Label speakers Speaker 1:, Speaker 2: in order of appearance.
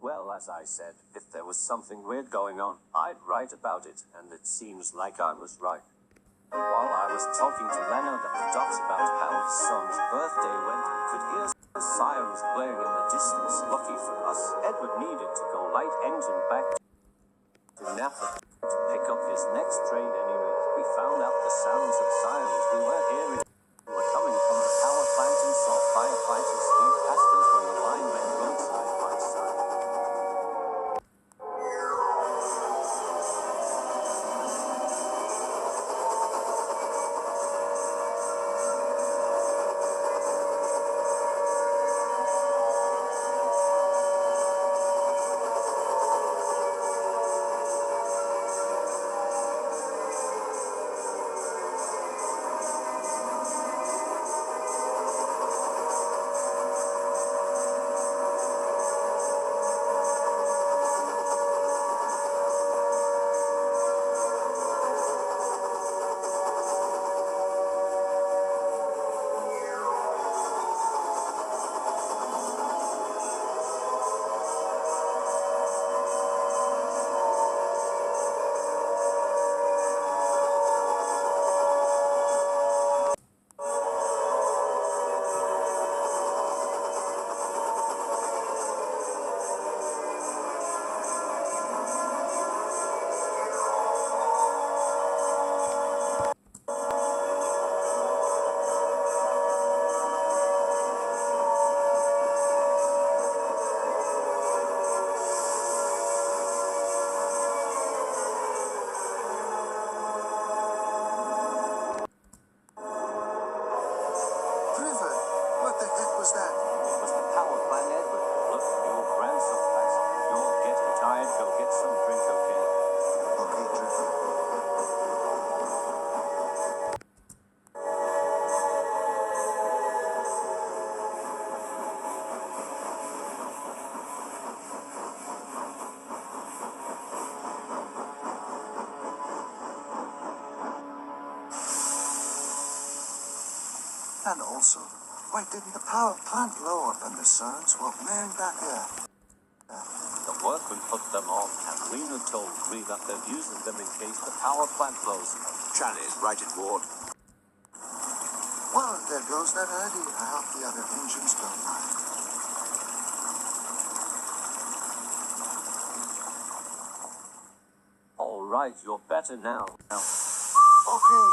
Speaker 1: Well, as I said, if there was something weird going on, I'd write about it, and it seems like I was right. While I was talking to Leonard at the docks about how his son's birthday went, we could hear the sirens blaring in the distance. Lucky for us, Edward needed to go light engine back to Napa to pick up his next train anyway. We found out the sounds of sirens we were hearing were coming from the power plant and saw firefighters speed past us when the line went road side by side.
Speaker 2: And also, why didn't the power plant blow up and the Sirens were blaring back here?
Speaker 1: The workmen put them on, and Rena told me that they're using them in case the power plant blows.
Speaker 3: Charlie's right in ward.
Speaker 2: Well, there goes that idea. I hope the other engines don't mind.
Speaker 1: All right, you're better now.
Speaker 2: Okay.